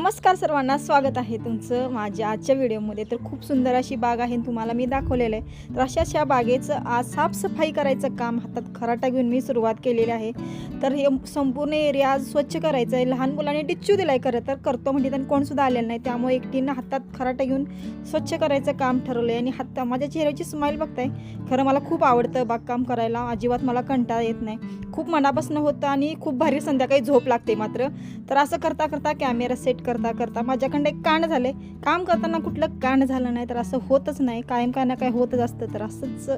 नमस्कार सर्वांना, स्वागत आहे तुमचं माझ्या आजच्या व्हिडिओमध्ये। तर खूप सुंदर अशी बाग आहे, तुम्हाला मी दाखवलेलं आहे। तर अशा बागेचं आज साफसफाई करायचं काम हातात खराटा घेऊन मी सुरुवात केलेली आहे। तर हे संपूर्ण एरिया स्वच्छ करायचं आहे। लहान मुलांनी टिच्चू दिलाय, खरं तर करतो म्हणजे त्यांनी कोण सुद्धा आलेलं नाही, त्यामुळे एकटीनं हातात खराटा घेऊन स्वच्छ करायचं काम ठरवलं आहे। आणि हात माझ्या चेहऱ्याची स्माईल बघताय, खरं मला खूप आवडतं बागकाम करायला, अजिबात मला कंटाळा येत नाही, खूप मनापासून होतं आणि खूप भारी संध्याकाळी झोप लागते मात्र। तर असं करता करता कॅमेरा सेट करता करता माझ्याकडं एक कांड झाले, काम करताना कुठलं कांड झालं नाही तर असं होतच नाही, कायम काय ना काय होतच असतं। तर असंच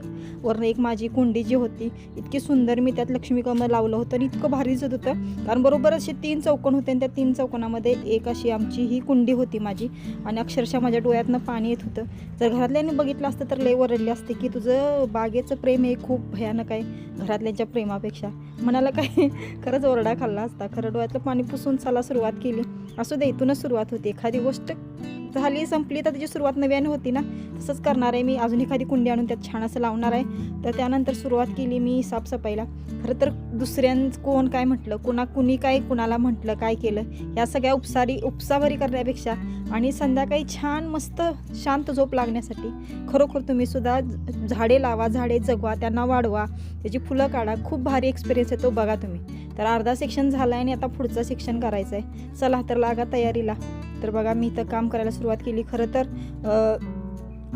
वरनं एक माझी कुंडी जी होती इतकी सुंदर, मी त्यात लक्ष्मी कमळ लावलं होतं आणि इतकं भारी दिसत होतं, कारण बरोबर असे 3 चौकोन होते आणि त्या 3 चौकोनामध्ये एक अशी आमची ही कुंडी होती माझी। आणि अक्षरशः माझ्या डोळ्यातनं पाणी येत होतं। जर घरातल्यांनी बघितलं असतं तर लय ओरडले असते की तुझं बागेचं प्रेम हे खूप भयानक आहे घरातल्यांच्या प्रेमापेक्षा, म्हणाला काय खरंच ओरडा खाल्ला असता। खरं डोळ्यातलं पाणी पुसून चला सुरुवात केली। असू दे, इथूनच सुरुवात होती, एखादी गोष्ट झाली संपली तर त्याची सुरुवात नव्याने होती ना, तसंच करणार आहे मी। अजून एखादी कुंडी आणून त्यात छान असं लावणार आहे। तर त्यानंतर सुरुवात केली मी साफसफाईला। खरं तर कोण काय म्हटलं, कुणी काय कुणाला म्हटलं काय केलं, या सगळ्या उपसावरी करण्यापेक्षा आणि संध्याकाळी छान मस्त शांत झोप लागण्यासाठी खरोखर तुम्ही सुद्धा झाडे लावा, झाडे जगवा, त्यांना वाढवा, त्याची फुलं काढा, खूप भारी एक्सपिरियन्स येतो बघा तुम्ही। तर अर्धा सेक्शन झाला आहे आणि आता पुढचं सेक्शन करायचं आहे, चला तर लागा तयारीला। तर बघा मी इथं काम करायला सुरुवात केली। खरं तर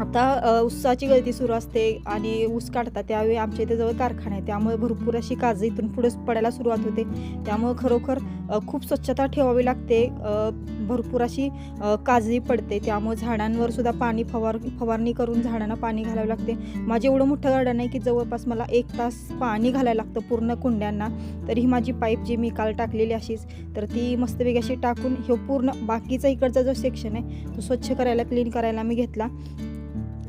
आता ऊसाची गळती सुरू असते आणि ऊस काढतात त्यावेळी आमच्या इथे जवळ कारखाना आहे, त्यामुळे भरपूर अशी काजं इथून पुढे पडायला सुरुवात होते। त्यामुळे खरोखर खूप स्वच्छता ठेवावी लागते, भरपूर अशी काजळी पडते, त्यामुळे झाडांवर सुद्धा फवारणी करून झाडांना पाणी घालावं लागते। माझे एवढं मोठं गार्डन आहे की जवळपास मला 1 तास पाणी घालायला लागतं पूर्ण कुंड्यांना। तर ही माझी पाईप जी मी काल टाकलेली अशीच, तर ती मस्तपैकी अशी टाकून हे पूर्ण बाकीचा इकडचा जो सेक्शन आहे तो स्वच्छ करायला, क्लीन करायला मी घेतला।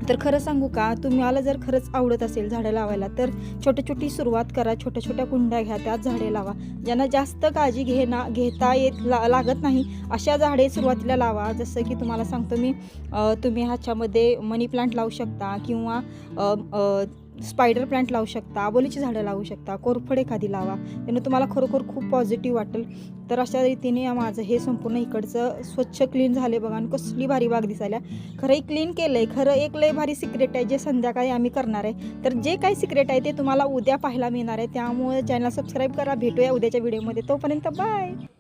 तर खरं सांगू का, तुम्हाला जर खरंच आवडत असेल झाडं लावायला तर छोटी सुरुवात करा, छोट्या कुंड्या घ्या, त्यात झाडे लावा। ज्यांना जास्त काळजी घेता लागत नाही अशा झाडे सुरुवातीला लावा। जसं की तुम्हाला सांगतो मी, तुम्ही ह्याच्यामध्ये मनी प्लांट लावू शकता किंवा स्पायडर प्लांट लावू शकता, आबोलीची झाडं लावू शकता, कोरफड एखादी लावा, त्यानं तुम्हाला खरोखर खूप पॉझिटिव्ह वाटेल। तर अशा रीतीने माझं हे संपूर्ण इकडचं स्वच्छ क्लीन झाले बघा, आणि कसली भारी बाग दिसायला। खरंही क्लीन केलं आहे, खरं एक लय भारी सिक्रेट आहे जे संध्याकाळी आम्ही करणार आहे। तर जे काही सिक्रेट आहे ते तुम्हाला उद्या पाहायला मिळणार आहे, त्यामुळे चॅनल सबस्क्राईब करा। भेटूया उद्याच्या व्हिडिओमध्ये, तोपर्यंत बाय।